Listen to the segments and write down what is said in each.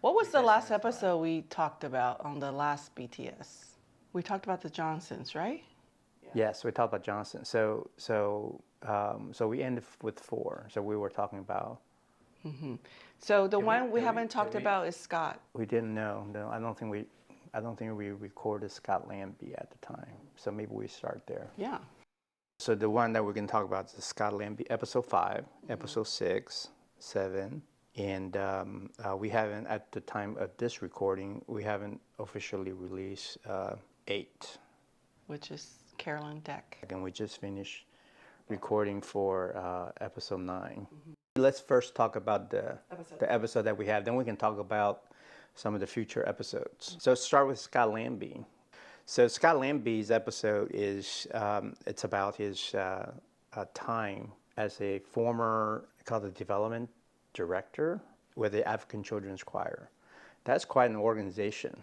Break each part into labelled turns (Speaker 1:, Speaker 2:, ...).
Speaker 1: What was the last episode we talked about on the last BTS? We talked about the Johnsons, right?
Speaker 2: Yes, we talked about Johnson. So we ended with 4. So we were talking about.
Speaker 1: So the one we haven't talked about is Scott.
Speaker 2: We didn't know. No, I don't think we recorded Scott Lambie at the time. So maybe we start there.
Speaker 1: Yeah.
Speaker 2: So the one that we're going to talk about is Scott Lambie, episode 5, episode 6, 7, and we haven't, at the time of this recording, we haven't officially released 8.
Speaker 1: Which is Carolyn Deck.
Speaker 2: And we just finished recording for episode 9. Let's first talk about the episode that we have. Then we can talk about some of the future episodes. So start with Scott Lambie. So Scott Lambie's episode is it's about his time as a former called the development director with the African Children's Choir. That's quite an organization.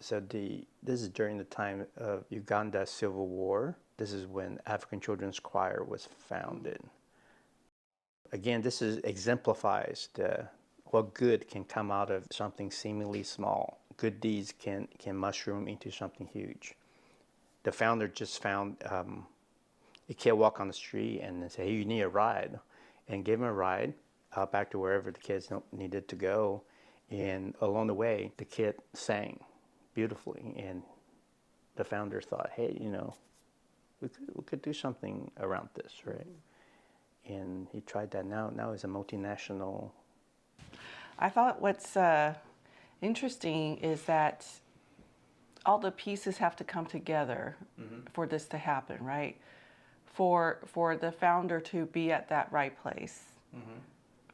Speaker 2: So this is during the time of Uganda's civil war. This is when African Children's Choir was founded. Again, this exemplifies what good can come out of something seemingly small. Good deeds can mushroom into something huge. The founder just found a kid walk on the street and say, "Hey, you need a ride," and gave him a ride back to wherever the kids needed to go. And along the way, the kid sang beautifully, and the founder thought, "Hey, we could do something around this, right?" And he tried that. Now he's a multinational.
Speaker 1: I thought what's interesting is that all the pieces have to come together for this to happen, right? For the founder to be at that right place,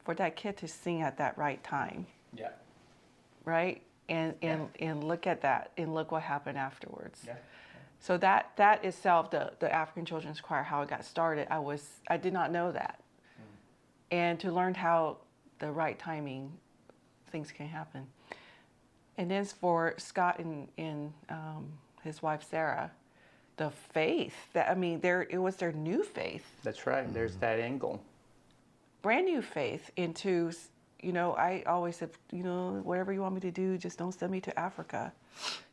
Speaker 1: for that kid to sing at that right time, right? And look at that, and look what happened afterwards. So that itself, the African Children's Choir, how it got started, I did not know that. And to learn how the right timing, things can happen. And then for Scott and his wife Sarah, the faith it was their new faith.
Speaker 2: That's right. There's that angle.
Speaker 1: Brand new faith into, I always said, whatever you want me to do, just don't send me to Africa.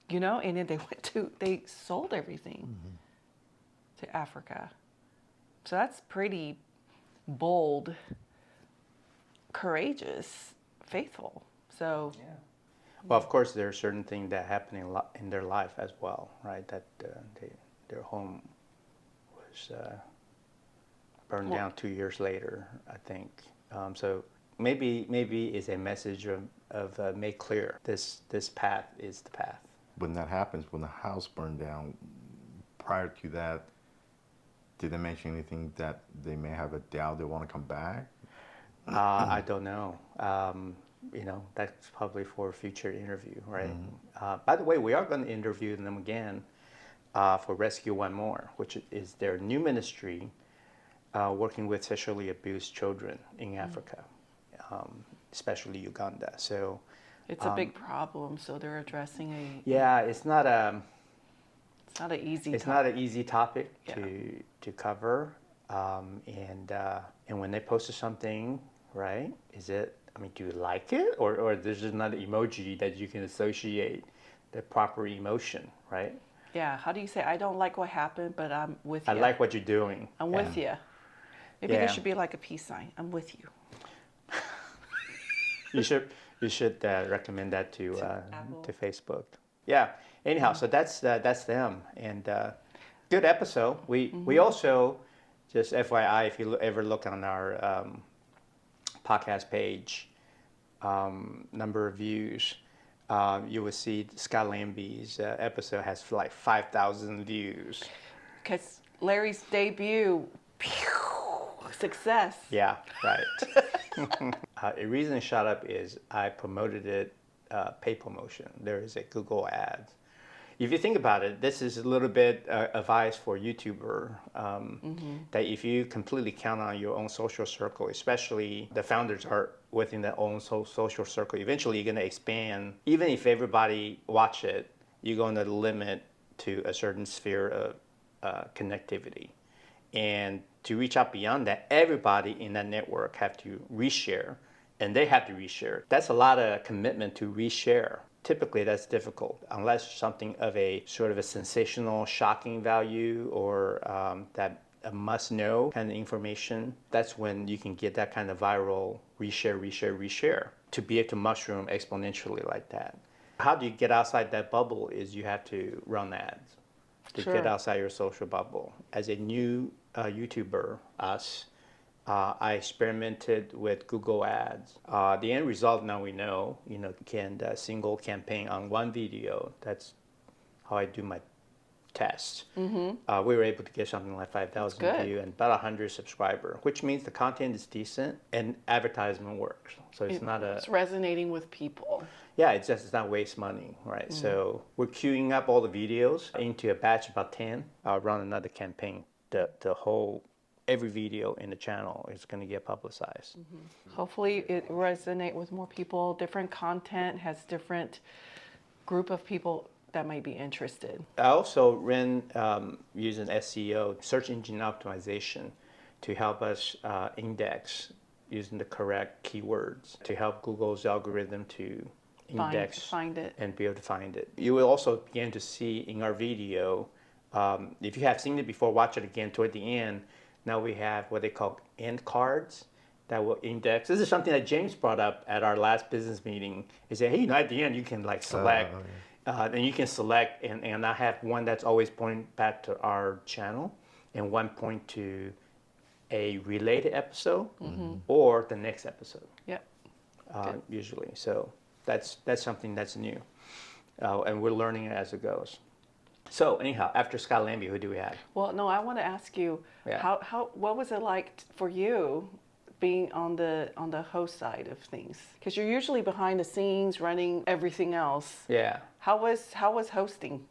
Speaker 1: And then they sold everything to Africa. So that's pretty bold, courageous, faithful. So.
Speaker 2: Yeah. Well, of course, there are certain things that happen in their life as well, right? That their home was burned down 2 years later, I think. So maybe it's a message of make clear this path is the path.
Speaker 3: When that happens, when the house burned down, prior to that, did they mention anything that they may have a doubt they want to come back?
Speaker 2: I don't know. That's probably for a future interview, right? By the way, we are going to interview them again for Rescue One More, which is their new ministry working with sexually abused children in Africa, especially Uganda. So
Speaker 1: it's a big problem, so they're addressing
Speaker 2: it's not an easy topic to cover, and when they posted something, right? Do you like it, or there's just another emoji that you can associate the proper emotion, right?
Speaker 1: Yeah. How do you say, I don't like what happened, but I'm with you.
Speaker 2: I like what you're doing.
Speaker 1: I'm with you. Maybe there should be like a peace sign. I'm with you.
Speaker 2: You should recommend that to Facebook. Yeah. Anyhow, so that's them, and good episode. We also, just FYI, if you ever look on our podcast page, number of views, you will see Scott Lambie's episode has like 5,000 views.
Speaker 1: Because Larry's debut, success.
Speaker 2: Yeah, right. A reason it shot up is I promoted it, paid promotion. There is a Google Ads. If you think about it, this is a little bit advice for YouTuber, that if you completely count on your own social circle, especially the founders are within their own social circle, eventually you're going to expand. Even if everybody watch it, you're going to limit to a certain sphere of connectivity. And to reach out beyond that, everybody in that network have to reshare and they have to reshare. That's a lot of commitment to reshare. Typically, that's difficult unless something of a sort of a sensational, shocking value or that a must-know kind of information. That's when you can get that kind of viral reshare to be able to mushroom exponentially like that. How do you get outside that bubble is you have to run ads to
Speaker 1: Sure.
Speaker 2: get outside your social bubble. As a new YouTuber, I experimented with Google Ads. The end result now we know, can single campaign on one video. That's how I do my tests. Mm-hmm. We were able to get something like 5,000 views and about 100 subscribers, which means the content is decent and advertisement works. So it's
Speaker 1: resonating with people.
Speaker 2: Yeah, it's not waste money, right? Mm. So we're queuing up all the videos into a batch of about 10. I'll run another campaign. Every video in the channel is going to get publicized.
Speaker 1: Mm-hmm. Hopefully it resonates with more people. Different content has different group of people that might be interested.
Speaker 2: I also ran using SEO, search engine optimization, to help us index using the correct keywords to help Google's algorithm to index
Speaker 1: find it
Speaker 2: and be able to find it. You will also begin to see in our video, if you have seen it before, watch it again toward the end. Now we have what they call end cards that will index. This is something that James brought up at our last business meeting. He said, hey, at the end you can select, and you can select, and I have one that's always pointing back to our channel and one point to a related episode or the next episode.
Speaker 1: Yep.
Speaker 2: Usually. So that's something that's new. And we're learning it as it goes. So anyhow, after Scott Lambie, who do we have?
Speaker 1: Well, no, I want to ask you, what was it like for you being on the host side of things? Because you're usually behind the scenes running everything else.
Speaker 2: Yeah.
Speaker 1: How was hosting?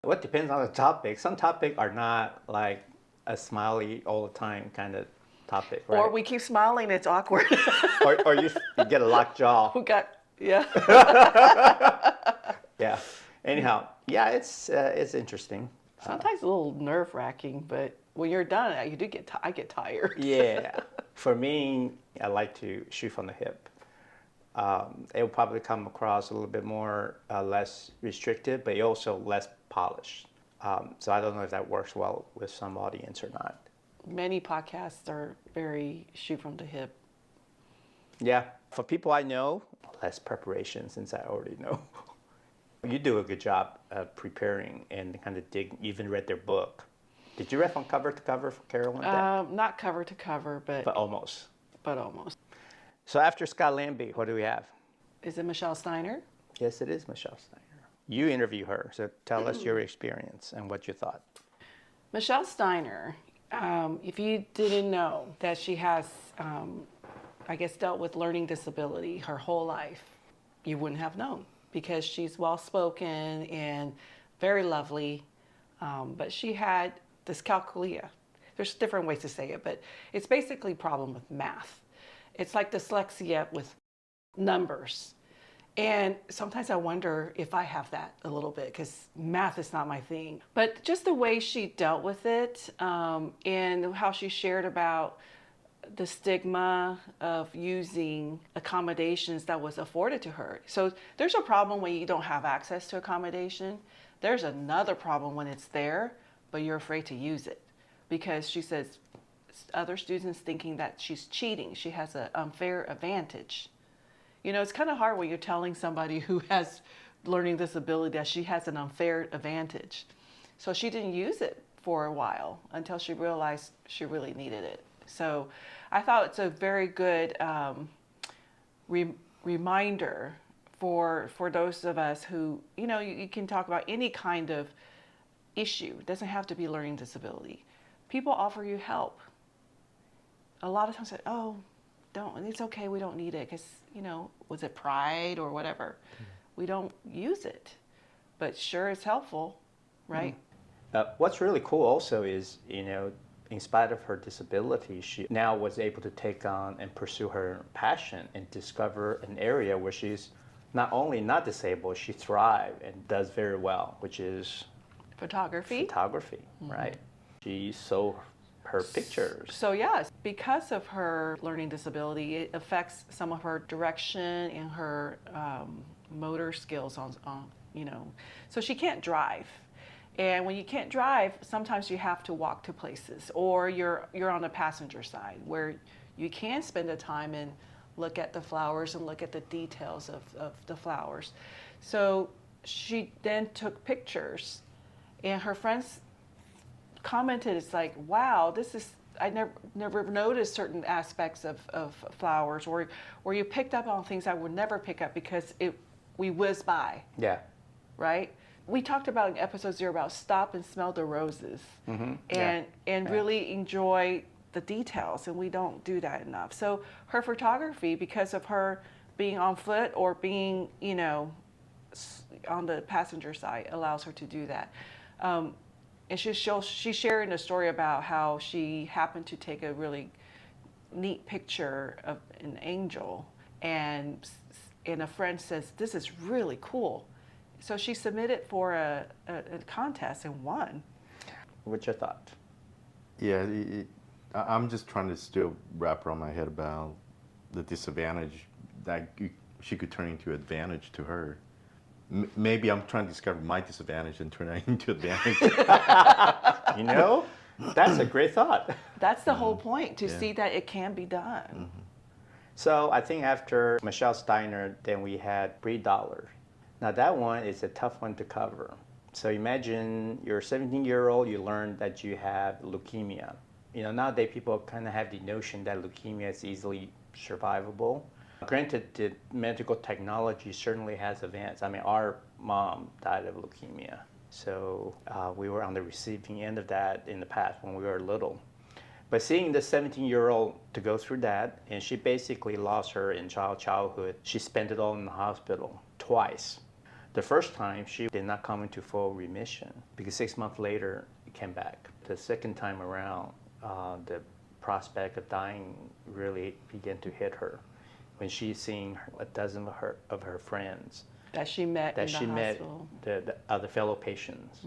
Speaker 2: Well, it depends on the topic. Some topics are not like a smiley all the time kind of topic, right?
Speaker 1: Or we keep smiling, it's awkward.
Speaker 2: or you get a locked jaw.
Speaker 1: Yeah.
Speaker 2: Yeah. Anyhow, yeah, it's interesting.
Speaker 1: Sometimes a little nerve-wracking, but when you're done, I get tired.
Speaker 2: Yeah. For me, I like to shoot from the hip. It will probably come across a little bit more less restrictive, but also less polished. So I don't know if that works well with some audience or not.
Speaker 1: Many podcasts are very shoot from the hip.
Speaker 2: Yeah. For people I know, less preparation since I already know. You do a good job of preparing and kind of even read their book. Did you read from cover to cover for Carolyn?
Speaker 1: Not cover to cover, but
Speaker 2: almost.
Speaker 1: But almost.
Speaker 2: So after Scott Lambie, what do we have?
Speaker 1: Is it Michelle Steiner?
Speaker 2: Yes, it is Michelle Steiner. You interview her, so tell us your experience and what you thought.
Speaker 1: Michelle Steiner, if you didn't know that she has, dealt with learning disability her whole life, you wouldn't have known. Because she's well-spoken and very lovely, but she had dyscalculia. There's different ways to say it, but it's basically a problem with math. It's like dyslexia with numbers. And sometimes I wonder if I have that a little bit, because math is not my thing. But just the way she dealt with it, and how she shared about the stigma of using accommodations that was afforded to her. So there's a problem when you don't have access to accommodation. There's another problem when it's there, but you're afraid to use it. Because she says other students thinking that she's cheating. She has an unfair advantage. It's kind of hard when you're telling somebody who has learning disability that she has an unfair advantage. So she didn't use it for a while until she realized she really needed it. So I thought it's a very good reminder for those of us who, you can talk about any kind of issue. It doesn't have to be learning disability. People offer you help. A lot of times say, it's okay, we don't need it because, was it pride or whatever? We don't use it. But sure, it's helpful, right?
Speaker 2: What's really cool also is, in spite of her disability, she now was able to take on and pursue her passion and discover an area where she's not only not disabled, she thrives and does very well, which is
Speaker 1: photography,
Speaker 2: right? She sold her pictures.
Speaker 1: So yes, because of her learning disability, it affects some of her direction and her motor skills on so she can't drive. And when you can't drive, sometimes you have to walk to places, or you're on the passenger side where you can spend the time and look at the flowers and look at the details of the flowers. So she then took pictures, and her friends commented, it's like, wow, I never noticed certain aspects of flowers, or you picked up on things I would never pick up because we whiz by.
Speaker 2: Yeah.
Speaker 1: Right? We talked about in episode 0 about stop and smell the roses, and really enjoy the details, and we don't do that enough. So her photography, because of her being on foot or being on the passenger side, allows her to do that. And she's sharing a story about how she happened to take a really neat picture of an angel, and a friend says, "This is really cool." So she submitted for a contest and won.
Speaker 2: What's your thought?
Speaker 3: Yeah, I'm just trying to still wrap around my head about the disadvantage that she could turn into advantage to her. Maybe I'm trying to discover my disadvantage and turn it into advantage.
Speaker 2: That's a great thought.
Speaker 1: That's the whole point, to see that it can be done.
Speaker 2: So I think after Michelle Steiner, then we had Bree Dollar. Now that one is a tough one to cover. So imagine you're a 17-year-old, you learn that you have leukemia. Nowadays people kind of have the notion that leukemia is easily survivable. Granted, the medical technology certainly has advanced. I mean, our mom died of leukemia. So we were on the receiving end of that in the past when we were little. But seeing the 17-year-old to go through that, and she basically lost her in childhood. She spent it all in the hospital twice. The first time, she did not come into full remission because 6 months later, it came back. The second time around, the prospect of dying really began to hit her when she's seeing a dozen of her friends
Speaker 1: that she met in the hospital.
Speaker 2: the other fellow patients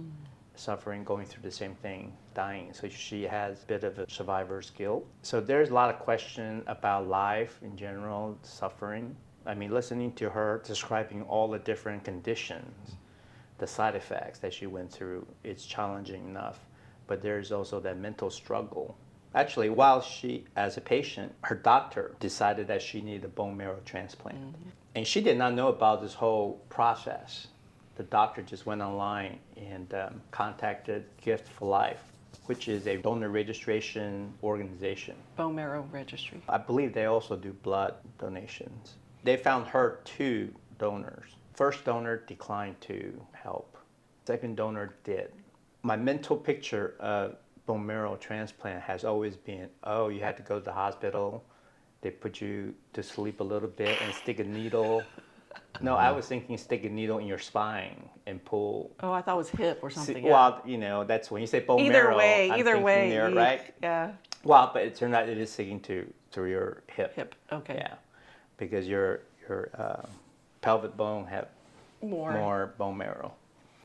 Speaker 2: suffering, going through the same thing, dying. So she has a bit of a survivor's guilt. So there's a lot of question about life in general, suffering. I mean, listening to her describing all the different conditions, the side effects that she went through, it's challenging enough. But there's also that mental struggle. Actually, while she, as a patient, her doctor decided that she needed a bone marrow transplant. And she did not know about this whole process. The doctor just went online and contacted Gift for Life, which is a donor registration organization.
Speaker 1: Bone marrow registry.
Speaker 2: I believe they also do blood donations. They found her 2 donors. First donor declined to help. Second donor did. My mental picture of bone marrow transplant has always been, you had to go to the hospital. They put you to sleep a little bit and stick a needle. No, I was thinking stick a needle in your spine and pull.
Speaker 1: Oh, I thought it was hip or something.
Speaker 2: Well, that's when you say bone marrow.
Speaker 1: Either way,
Speaker 2: there, right?
Speaker 1: Yeah.
Speaker 2: Well, but it turned out it is sticking to your hip.
Speaker 1: Hip. Okay.
Speaker 2: Yeah, because your pelvic bone have more bone marrow.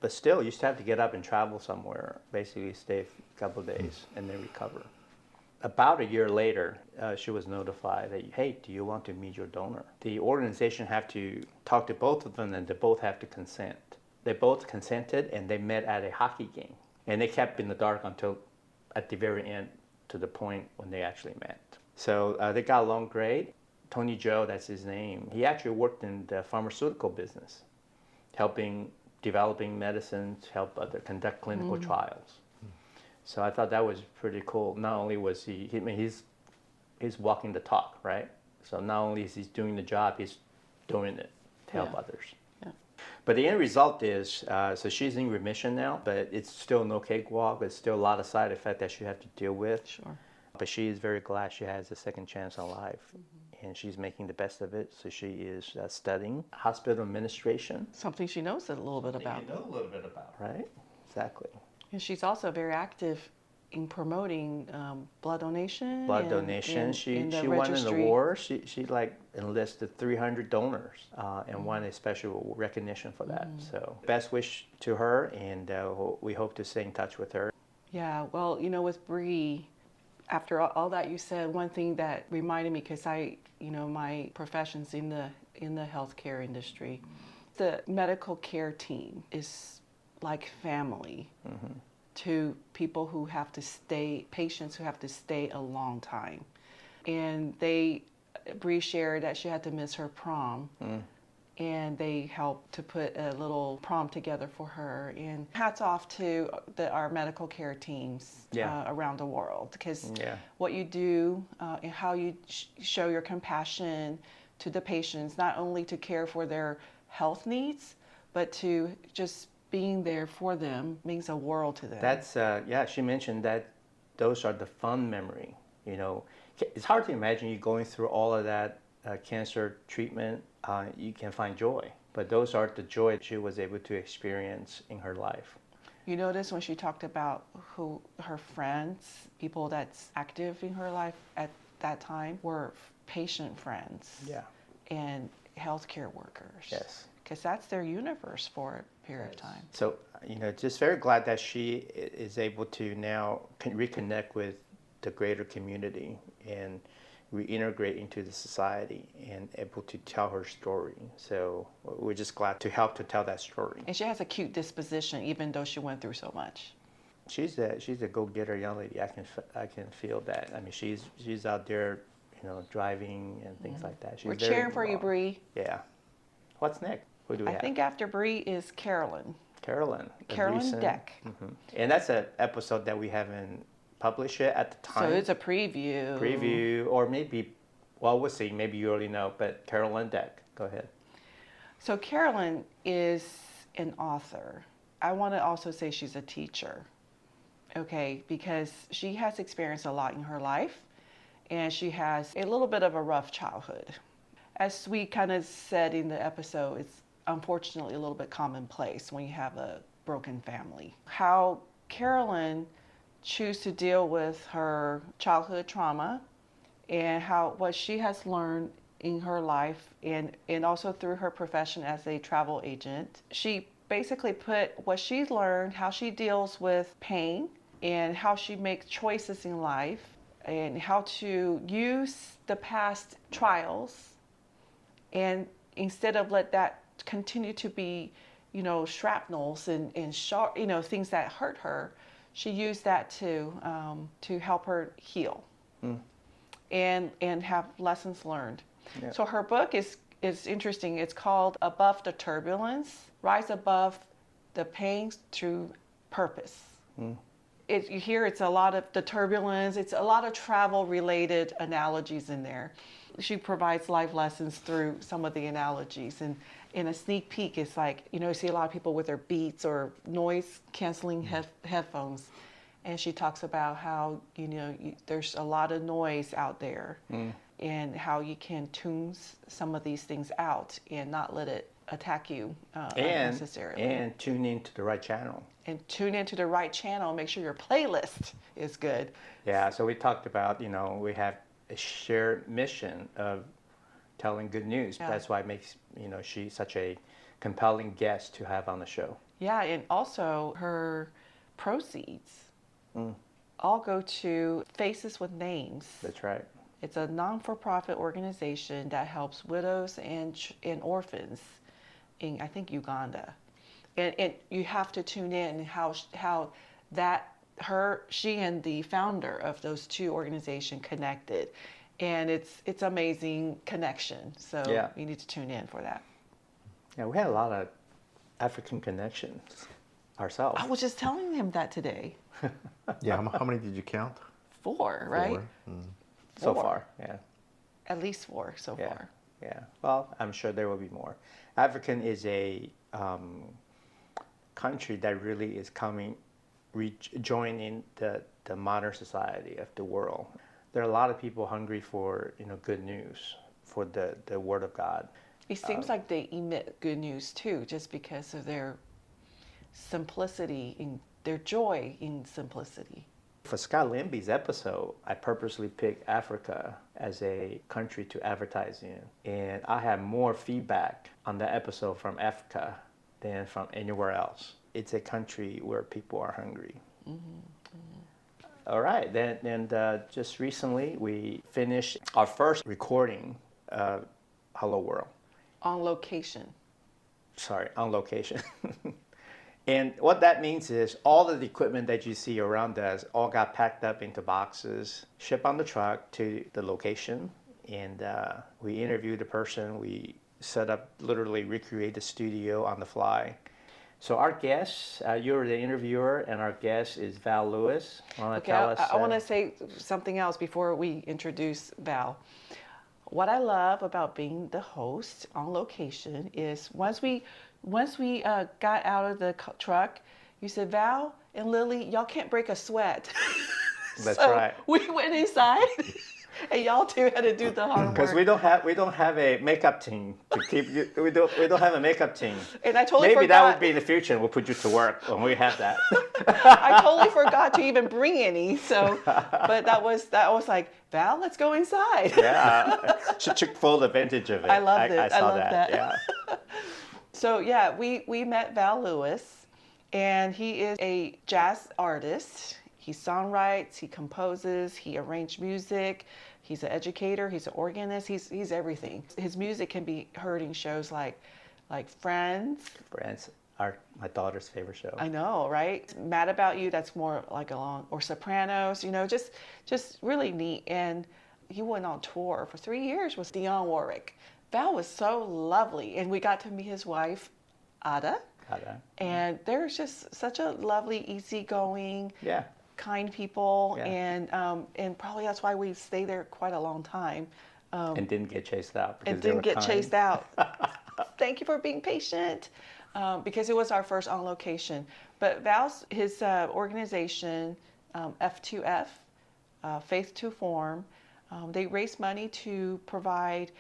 Speaker 2: But still, you still have to get up and travel somewhere, basically stay a couple of days and then recover. About a year later, she was notified that, hey, do you want to meet your donor? The organization have to talk to both of them, and they both have to consent. They both consented, and they met at a hockey game. And they kept in the dark until at the very end, to the point when they actually met. So they got along great. Tony Joe, that's his name, he actually worked in the pharmaceutical business, developing medicines, conduct clinical trials. So I thought that was pretty cool. Not only was he's walking the talk, right? So not only is he doing the job, he's doing it to help others.
Speaker 1: Yeah.
Speaker 2: But the end result is, so she's in remission now, but it's still no cakewalk. There's still a lot of side effects that she has to deal with.
Speaker 1: Sure.
Speaker 2: But she is very glad she has a second chance on life. And she's making the best of it. So she is studying hospital administration.
Speaker 1: Something she knows a little bit about.
Speaker 2: You know a little bit about, right? Exactly.
Speaker 1: And she's also very active in promoting blood donation.
Speaker 2: She won an award. She enlisted 300 donors and won a special recognition for that. So best wish to her, and we hope to stay in touch with her.
Speaker 1: Yeah, well, with Bree, After all that you said, one thing that reminded me, because my profession's in the healthcare industry, the medical care team is like family to people who have to stay, patients who have to stay a long time. And Bree shared that she had to miss her prom. And they helped to put a little prom together for her. And hats off to our medical care teams around the world, because what you do and how you show your compassion to the patients, not only to care for their health needs, but to just being there for them, means a world to them.
Speaker 2: That's, she mentioned that those are the fun memory. You know, it's hard to imagine you going through all of that cancer treatment. You can find joy, but those are the joy she was able to experience in her life.
Speaker 1: You notice when she talked about who her friends, people that's active in her life at that time, were patient friends and healthcare workers.
Speaker 2: Yes.
Speaker 1: Because that's their universe for a period of time.
Speaker 2: So, just very glad that she is able to now reconnect with the greater community and reintegrate into the society and able to tell her story. So we're just glad to help to tell that story.
Speaker 1: And she has a cute disposition, even though she went through so much.
Speaker 2: She's a go-getter young lady. I can feel that. I mean, she's out there, driving and things like that.
Speaker 1: We're cheering for you, Bree.
Speaker 2: Yeah. What's next? Who do we have?
Speaker 1: I think after Bree is Carolyn.
Speaker 2: Carolyn
Speaker 1: Deck.
Speaker 2: And that's an episode that we haven't published it at the time.
Speaker 1: So it's a preview.
Speaker 2: Or maybe, well, we'll see. Maybe you already know, but Carolyn Deck. Go ahead.
Speaker 1: So Carolyn is an author. I want to also say she's a teacher, okay, because she has experienced a lot in her life, and she has a little bit of a rough childhood. As we kind of said in the episode, it's unfortunately a little bit commonplace when you have a broken family. How Carolyn choose to deal with her childhood trauma and what she has learned in her life and also through her profession as a travel agent. She basically put what she's learned, how she deals with pain and how she makes choices in life and how to use the past trials, and instead of let that continue to be, shrapnels and sharp, things that hurt her, she used that to help her heal and have lessons learned. Yeah. So her book is interesting. It's called Above the Turbulence, Rise Above the Pain Through Purpose. You hear it's a lot of the turbulence. It's a lot of travel-related analogies in there. She provides life lessons through some of the analogies. And in a sneak peek, it's like, you see a lot of people with their Beats or noise-canceling headphones. And she talks about how, there's a lot of noise out there and how you can tune some of these things out and not let it attack you unnecessarily. And
Speaker 2: tune into the right channel.
Speaker 1: And tune into the right channel. Make sure your playlist is good.
Speaker 2: Yeah, so we talked about, we have a shared mission of telling good news. Yeah. That's why it makes, she's such a compelling guest to have on the show.
Speaker 1: Yeah, and also her proceeds all go to Faces with Names.
Speaker 2: That's right.
Speaker 1: It's a non-for-profit organization that helps widows and orphans in, I think, Uganda. And you have to tune in how she and the founder of those two organizations connected. And it's amazing connection. So you need to tune in for that.
Speaker 2: Yeah, we had a lot of African connections ourselves.
Speaker 1: I was just telling him that today.
Speaker 3: Yeah, how many did you count?
Speaker 1: 4, right?
Speaker 3: 4.
Speaker 2: So far, yeah.
Speaker 1: At least 4 so far.
Speaker 2: Yeah, well, I'm sure there will be more. African is a country that really is joining the modern society of the world. There are a lot of people hungry for good news, for the Word of God.
Speaker 1: It seems like they emit good news too, just because of their simplicity, in their joy in simplicity.
Speaker 2: For Scott Lambie's episode, I purposely picked Africa as a country to advertise in. And I have more feedback on the episode from Africa than from anywhere else. It's a country where people are hungry. All right, then just recently we finished our first recording of Hello World.
Speaker 1: On location.
Speaker 2: Sorry, on location. And what that means is all of the equipment that you see around us all got packed up into boxes, shipped on the truck to the location, and we interviewed the person. We set up, literally recreate the studio on the fly. So our guest, you're the interviewer, and our guest is Val Lewis.
Speaker 1: Okay, I want to say something else before we introduce Val. What I love about being the host on location is once we got out of the truck, you said, Val and Lily, y'all can't break a sweat.
Speaker 2: That's
Speaker 1: so
Speaker 2: right.
Speaker 1: We went inside, and y'all two had to do the hard work.
Speaker 2: Because we don't have a makeup team to keep you. We don't have a makeup team.
Speaker 1: And I totally
Speaker 2: Maybe
Speaker 1: forgot.
Speaker 2: that would be in the future, and we'll put you to work when we have that.
Speaker 1: I totally forgot to even bring any. So, but that was like, Val, let's go inside.
Speaker 2: Yeah, she took full advantage of it.
Speaker 1: I loved it.
Speaker 2: I saw
Speaker 1: love that.
Speaker 2: Yeah.
Speaker 1: So yeah, we met Val Lewis, and he is a jazz artist. He songwrites, he composes, he arranges music. He's an educator. He's an organist. He's everything. His music can be heard in shows like Friends.
Speaker 2: Friends are my daughter's favorite show.
Speaker 1: I know, right? Mad About You. That's more like or Sopranos. You know, just really neat. And he went on tour for 3 years with Dionne Warwick. Val was so lovely, and we got to meet his wife, Ada. And they're just such a lovely, easygoing, kind people, and probably that's why we stayed there quite a long time.
Speaker 2: And didn't get chased out.
Speaker 1: And didn't get chased out. Thank you for being patient, because it was our first on location. But his organization, F2F, Faith to Form, they raise money to provide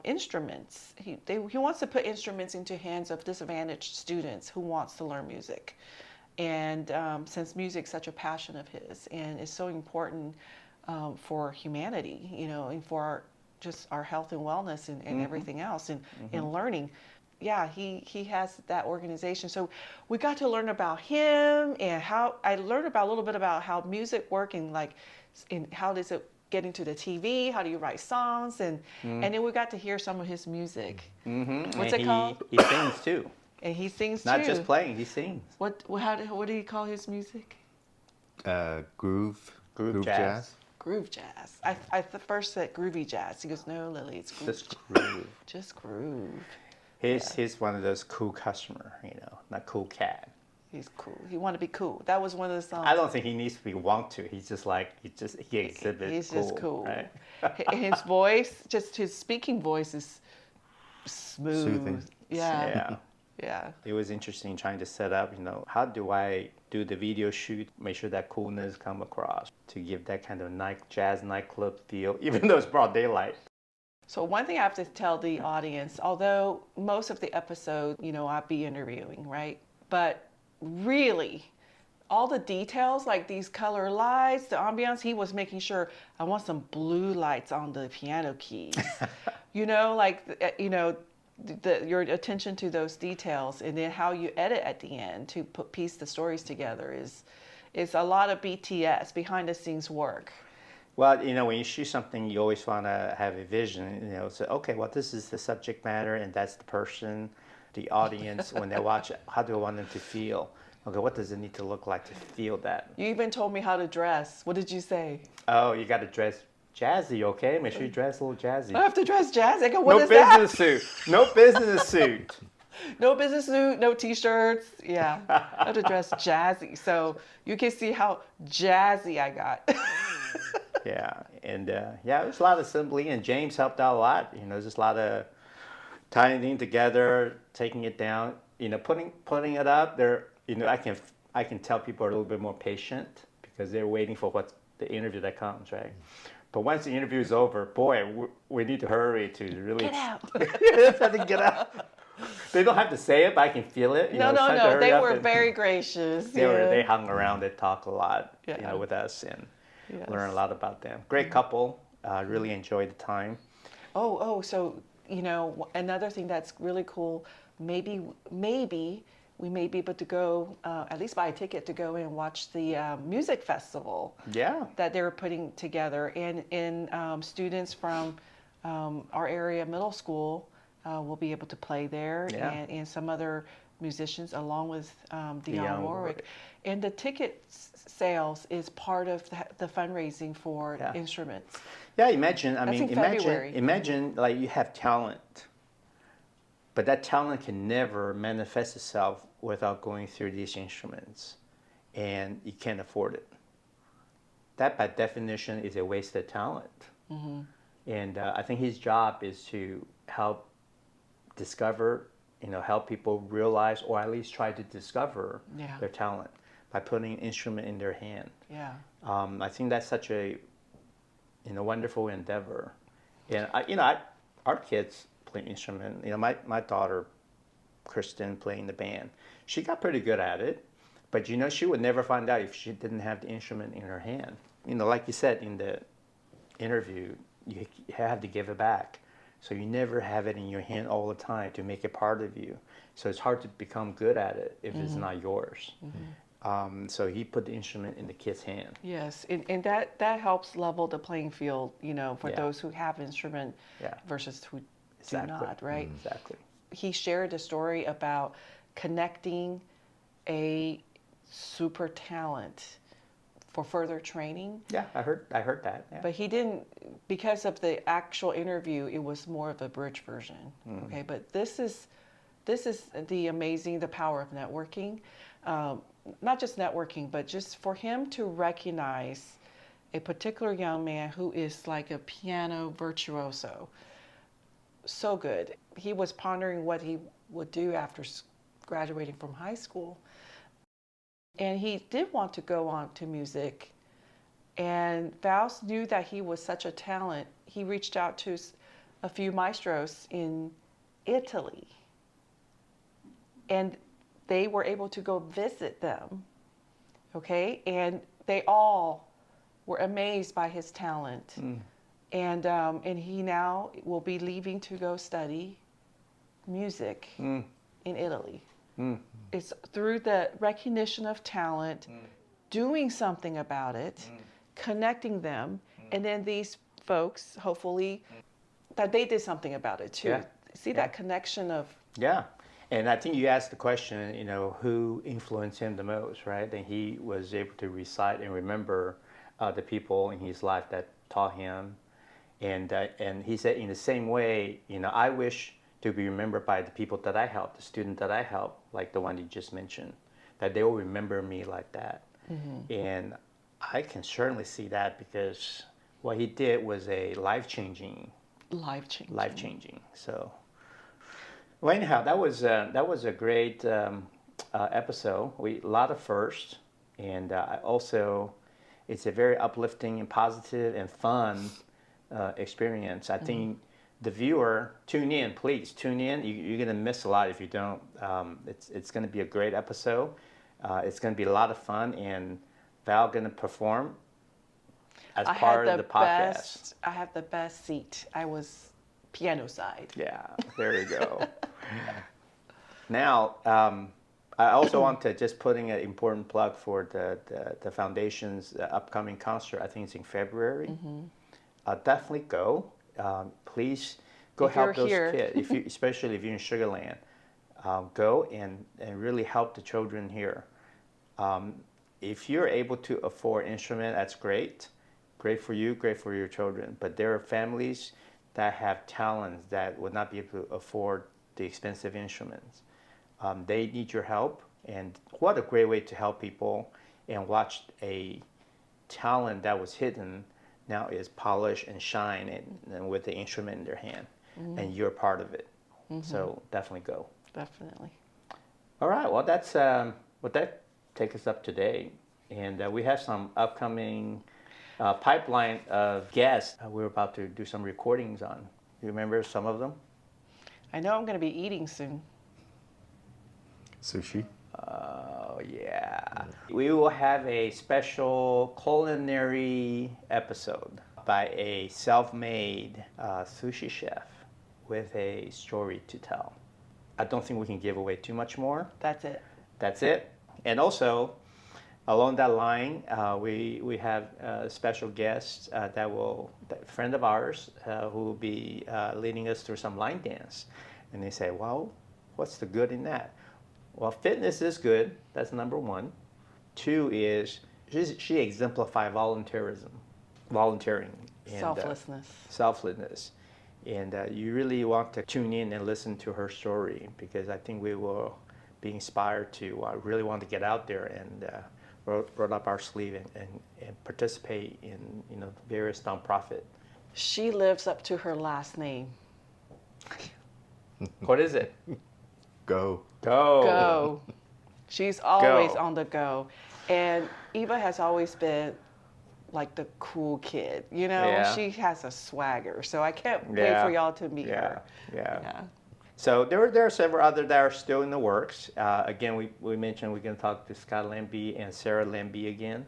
Speaker 1: instruments. He wants to put instruments into hands of disadvantaged students who wants to learn music. And since music's such a passion of his and is so important for humanity, you know, and for our health and wellness and everything else and learning. Yeah, he has that organization. So we got to learn about him and how I learned a little bit about how music works and how does it get into the TV, how do you write songs, and then we got to hear some of his music. What's it called?
Speaker 2: He sings too.
Speaker 1: And he sings
Speaker 2: Not
Speaker 1: too.
Speaker 2: just playing, he sings.
Speaker 1: What do you call his music?
Speaker 3: Groove
Speaker 2: jazz.
Speaker 1: Groove jazz. I first said groovy jazz. He goes, no, Lily, it's groove.
Speaker 2: Just groove.
Speaker 1: Just groove.
Speaker 2: He's one of those cool customer, not cool cat.
Speaker 1: He's cool. He wanted to be cool. That was one of the songs.
Speaker 2: I don't think he needs to be want to. He's just he exhibits.
Speaker 1: He's
Speaker 2: cool,
Speaker 1: just cool.
Speaker 2: Right?
Speaker 1: His voice, just his speaking voice is smooth.
Speaker 3: Soothing.
Speaker 1: Yeah. Yeah.
Speaker 2: It was interesting trying to set up, how do I do the video shoot, make sure that coolness come across to give that kind of jazz nightclub feel, even though it's broad daylight.
Speaker 1: So one thing I have to tell the audience, although most of the episode, I'll be interviewing, right? But really, all the details, like these color lights, the ambiance, he was making sure I want some blue lights on the piano keys. Your attention to those details, and then how you edit at the end to piece the stories together is a lot of BTS, behind the scenes work.
Speaker 2: Well, when you shoot something, you always want to have a vision. So okay, well, this is the subject matter, and that's the person, the audience. When they watch it, how do I want them to feel? Okay, what does it need to look like to feel that?
Speaker 1: You even told me how to dress. What did you say?
Speaker 2: Oh, you got to dress jazzy, okay? Make sure you dress a little jazzy.
Speaker 1: I have to dress jazzy? I go, what is that?
Speaker 2: No business suit. No business suit.
Speaker 1: No business suit, no t-shirts. Yeah, I have to dress jazzy. So you can see how jazzy I got.
Speaker 2: Yeah, and it was a lot of assembly, and James helped out a lot. Just a lot of tying things together, taking it down. Putting it up there. I can tell people are a little bit more patient because they're waiting for the interview that comes, right? But once the interview is over, boy, we need to hurry to really
Speaker 1: Get out.
Speaker 2: have to get out. They don't have to say it, but I can feel it.
Speaker 1: No. They were very gracious.
Speaker 2: They hung around. They talked a lot,
Speaker 1: Yeah.
Speaker 2: with us and
Speaker 1: Yes.
Speaker 2: learned a lot about them. Great couple. Really enjoyed the time.
Speaker 1: So another thing that's really cool. Maybe we may be able to go, at least buy a ticket to go and watch the music festival
Speaker 2: Yeah.
Speaker 1: that they were putting together. And students from our area middle school will be able to play there,
Speaker 2: Yeah.
Speaker 1: and some other musicians along with Dionne
Speaker 2: Dionne
Speaker 1: Warwick.
Speaker 2: Warwick.
Speaker 1: And the ticket sales is part of the fundraising for
Speaker 2: Yeah.
Speaker 1: instruments.
Speaker 2: Yeah, imagine,
Speaker 1: in February.
Speaker 2: imagine like you have talent, but that talent can never manifest itself without going through these instruments, and you can't afford it. That by definition is a wasted talent.
Speaker 1: Mm-hmm.
Speaker 2: And I think his job is to help discover, help people realize, or at least try to discover
Speaker 1: Yeah.
Speaker 2: their talent by putting an instrument in their hand.
Speaker 1: Yeah.
Speaker 2: I think that's such a wonderful endeavor. And our kids play instrument. My daughter, Kristen, playing the band. She got pretty good at it, but she would never find out if she didn't have the instrument in her hand. Like you said in the interview, you have to give it back. So you never have it in your hand all the time to make it part of you. So it's hard to become good at it if it's not yours. Mm-hmm. So he put the instrument in the kid's hand.
Speaker 1: Yes, and that helps level the playing field, for
Speaker 2: Yeah.
Speaker 1: those who have instrument
Speaker 2: Yeah.
Speaker 1: versus who
Speaker 2: Exactly.
Speaker 1: do not, right?
Speaker 2: Exactly.
Speaker 1: He shared a story about connecting a super talent for further training.
Speaker 2: Yeah, I heard that. Yeah.
Speaker 1: But he didn't, because of the actual interview, it was more of a bridge version. Okay, but this is the power of networking. Not just networking, but just for him to recognize a particular young man who is like a piano virtuoso. So good. He was pondering what he would do after graduating from high school. And he did want to go on to music. And Faust knew that he was such a talent. He reached out to a few maestros in Italy. And they were able to go visit them. Okay? And they all were amazed by his talent. And he now will be leaving to go study music in Italy. It's through the recognition of talent, doing something about it, connecting them, and then these folks, hopefully, that they did something about it too.
Speaker 2: Yeah.
Speaker 1: See that connection of...
Speaker 2: Yeah. And I think you asked the question, who influenced him the most, right? And he was able to recite and remember the people in his life that taught him. And he said in the same way, I wish to be remembered by the people that I helped, the student that I helped, like the one you just mentioned, that they will remember me like that. And I can certainly see that because what he did was a life-changing. So, well, anyhow, that was a great episode. A lot of firsts, and also it's a very uplifting and positive and fun experience. I think the viewer, please tune in. You're going to miss a lot if you don't. It's going to be a great episode. It's going to be a lot of fun, and Val going to perform as part of the podcast.
Speaker 1: I had the best seat. I was piano side.
Speaker 2: Yeah, there you go. Now, I also want to just putting an important plug for the foundation's upcoming concert. I think it's in February. Definitely go. Please go
Speaker 1: If
Speaker 2: help
Speaker 1: you're
Speaker 2: those
Speaker 1: here.
Speaker 2: kids, especially if you're in Sugar Land. Go and really help the children here. If you're able to afford an instrument, that's great. Great for you, great for your children. But there are families that have talents that would not be able to afford the expensive instruments. They need your help, and what a great way to help people and watch a talent that was hidden now is polished and shine and with the instrument in their hand, and you're part of it. So definitely go.
Speaker 1: Definitely.
Speaker 2: All right, well, that's what that takes us up today, and we have some upcoming pipeline of guests we're about to do some recordings on. You remember some of them?
Speaker 1: I know I'm going to be eating soon.
Speaker 3: Sushi.
Speaker 2: Oh, yeah. We will have a special culinary episode by a self-made sushi chef with a story to tell. I don't think we can give away too much more.
Speaker 1: That's it.
Speaker 2: That's it. And also, along that line, we have a special guest a friend of ours who will be leading us through some line dance. And they say, well, what's the good in that? Well, fitness is good. That's number one. Two is she exemplifies volunteering. And, selflessness. And you really want to tune in and listen to her story, because I think we will be inspired to really want to get out there and roll up our sleeve and participate in various nonprofit.
Speaker 1: She lives up to her last name.
Speaker 2: What is it?
Speaker 3: Go.
Speaker 1: Go. She's always
Speaker 2: Go.
Speaker 1: on the go. And Eva has always been like the cool kid,
Speaker 2: Yeah.
Speaker 1: She has a swagger. So I can't wait for y'all to meet her.
Speaker 2: Yeah. So there are several others that are still in the works. Again, we mentioned we're going to talk to Scott Lambie and Sarah Lambie again.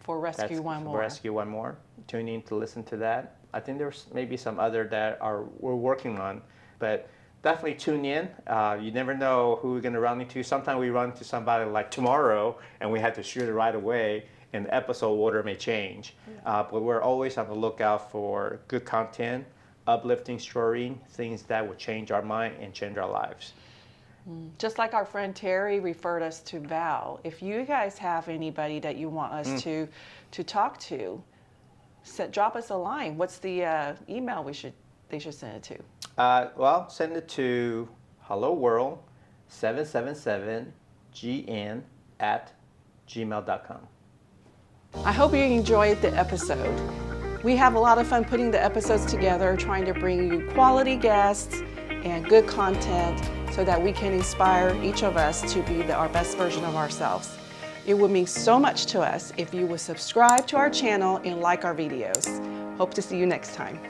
Speaker 1: For Rescue One More.
Speaker 2: Rescue One More. Tune in to listen to that. I think there's maybe some other that we're working on, but definitely tune in. You never know who we're going to run into. Sometimes we run into somebody like tomorrow, and we have to shoot it right away, and the episode order may change. But we're always on the lookout for good content, uplifting story, things that will change our mind and change our lives.
Speaker 1: Just like our friend Terry referred us to Val. If you guys have anybody that you want us to talk to, drop us a line. What's the email they should send it to?
Speaker 2: Well, send it to helloworld777gn@gmail.com.
Speaker 1: I hope you enjoyed the episode. We have a lot of fun putting the episodes together, trying to bring you quality guests and good content so that we can inspire each of us to be our best version of ourselves. It would mean so much to us if you would subscribe to our channel and like our videos. Hope to see you next time.